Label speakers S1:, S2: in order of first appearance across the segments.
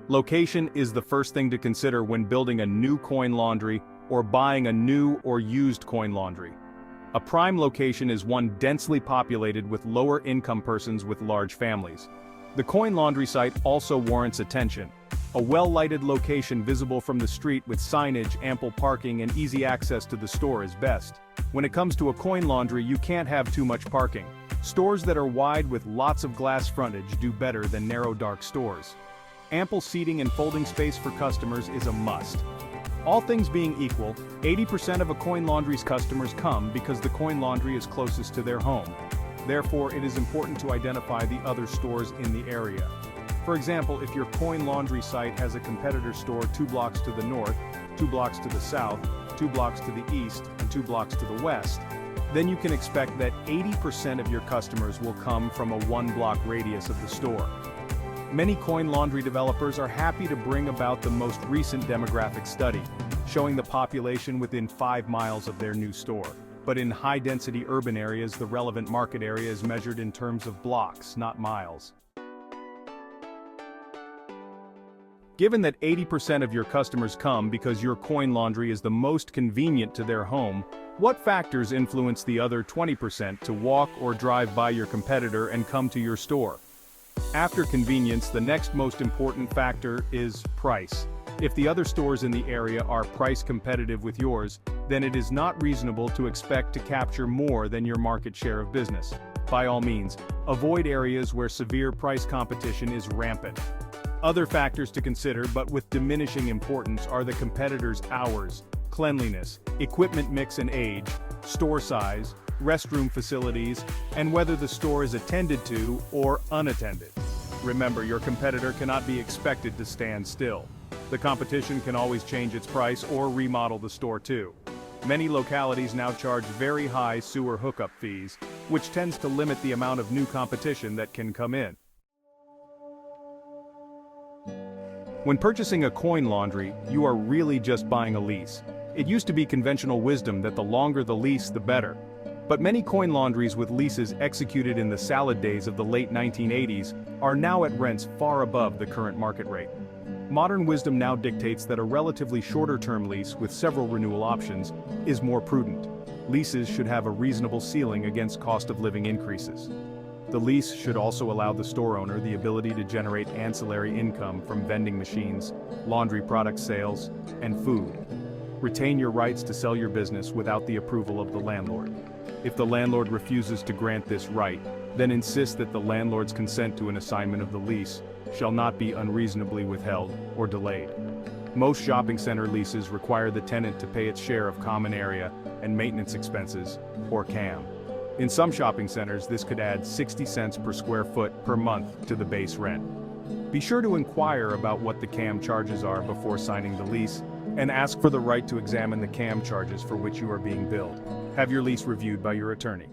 S1: Location is the first thing to consider when building a new coin laundry or buying a new or used coin laundry. A prime location is one densely populated with lower-income persons with large families. The coin laundry site also warrants attention. A well-lighted location visible from the street with signage, ample parking, and easy access to the store is best. When it comes to a coin laundry, you can't have too much parking. Stores that are wide with lots of glass frontage do better than narrow dark stores. Ample seating and folding space for customers is a must. All things being equal, 80% of a coin laundry's customers come because the coin laundry is closest to their home. Therefore, it is important to identify the other stores in the area. For example, if your coin laundry site has a competitor store 2 blocks to the north, 2 blocks to the south, 2 blocks to the east, and 2 blocks to the west, then you can expect that 80% of your customers will come from a 1-block radius of the store. Many coin laundry developers are happy to bring about the most recent demographic study, showing the population within 5 miles of their new store. But in high-density urban areas, the relevant market area is measured in terms of blocks, not miles. Given that 80% of your customers come because your coin laundry is the most convenient to their home, what factors influence the other 20% to walk or drive by your competitor and come to your store? After convenience, the next most important factor is price. If the other stores in the area are price competitive with yours, then it is not reasonable to expect to capture more than your market share of business. By all means, avoid areas where severe price competition is rampant. Other factors to consider, but with diminishing importance, are the competitor's hours, cleanliness, equipment mix and age, store size, restroom facilities, and whether the store is attended to or unattended. Remember, your competitor cannot be expected to stand still. The competition can always change its price or remodel the store too. Many localities now charge very high sewer hookup fees, which tends to limit the amount of new competition that can come in. When purchasing a coin laundry, you are really just buying a lease. It used to be conventional wisdom that the longer the lease, the better. But many coin laundries with leases executed in the salad days of the late 1980s are now at rents far above the current market rate. Modern wisdom now dictates that a relatively shorter-term lease with several renewal options is more prudent. Leases should have a reasonable ceiling against cost of living increases. The lease should also allow the store owner the ability to generate ancillary income from vending machines, laundry product sales, and food. Retain your rights to sell your business without the approval of the landlord. If the landlord refuses to grant this right, then insist that the landlord's consent to an assignment of the lease shall not be unreasonably withheld or delayed. Most shopping center leases require the tenant to pay its share of common area and maintenance expenses, or CAM. In some shopping centers, this could add 60 cents per square foot per month to the base rent. Be sure to inquire about what the CAM charges are before signing the lease, and ask for the right to examine the CAM charges for which you are being billed. Have your lease reviewed by your attorney.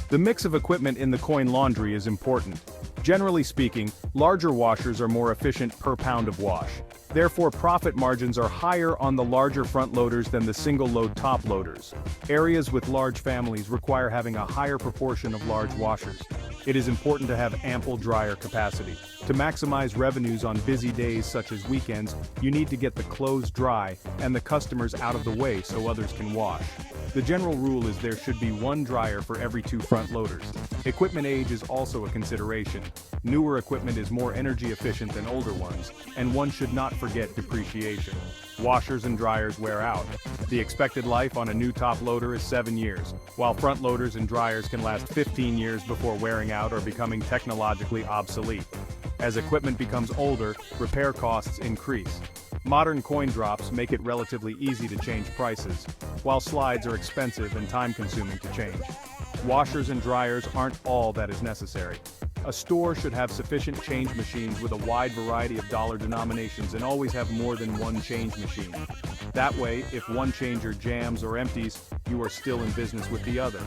S1: The mix of equipment in the coin laundry is important. Generally speaking, larger washers are more efficient per pound of wash. Therefore, profit margins are higher on the larger front loaders than the single-load top loaders. Areas with large families require having a higher proportion of large washers. It is important to have ample dryer capacity. To maximize revenues on busy days such as weekends, you need to get the clothes dry and the customers out of the way so others can wash. The general rule is there should be 1 dryer for every 2 front loaders. Equipment age is also a consideration. Newer equipment is more energy efficient than older ones, and one should not forget depreciation. Washers and dryers wear out. The expected life on a new top loader is 7 years, while front loaders and dryers can last 15 years before wearing out or becoming technologically obsolete. As equipment becomes older, repair costs increase. Modern coin drops make it relatively easy to change prices, while slides are expensive and time-consuming to change. Washers and dryers aren't all that is necessary. A store should have sufficient change machines with a wide variety of dollar denominations and always have more than 1 change machine. That way, if one changer jams or empties, you are still in business with the other.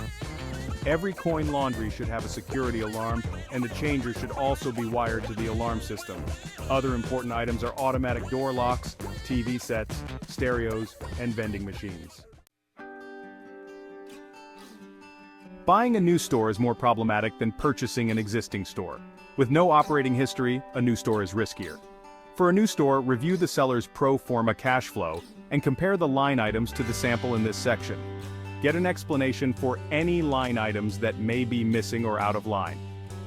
S1: Every coin laundry should have a security alarm, and the changer should also be wired to the alarm system. Other important items are automatic door locks, TV sets, stereos, and vending machines. Buying a new store is more problematic than purchasing an existing store. With no operating history, a new store is riskier. For a new store, review the seller's pro forma cash flow and compare the line items to the sample in this section. Get an explanation for any line items that may be missing or out of line.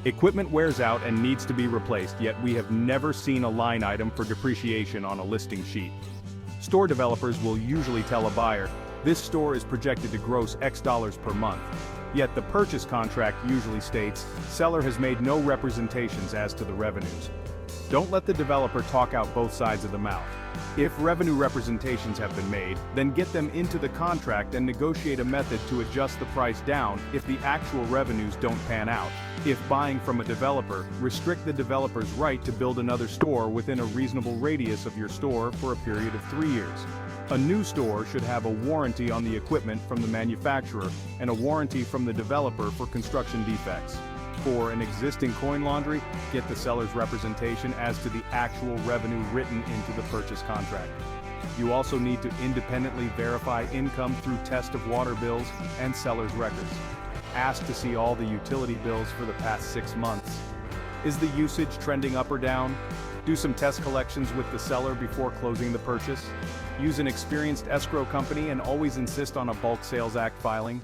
S1: Equipment wears out and needs to be replaced, yet we have never seen a line item for depreciation on a listing sheet. Store developers will usually tell a buyer, this store is projected to gross X dollars per month. Yet the purchase contract usually states, seller has made no representations as to the revenues. Don't let the developer talk out both sides of the mouth. If revenue representations have been made, then get them into the contract and negotiate a method to adjust the price down if the actual revenues don't pan out. If buying from a developer, restrict the developer's right to build another store within a reasonable radius of your store for a period of 3 years. A new store should have a warranty on the equipment from the manufacturer and a warranty from the developer for construction defects. For an existing coin laundry, get the seller's representation as to the actual revenue written into the purchase contract. You also need to independently verify income through test of water bills and seller's records. Ask to see all the utility bills for the past 6 months. Is the usage trending up or down? Do some test collections with the seller before closing the purchase. Use an experienced escrow company and always insist on a Bulk Sales Act filing.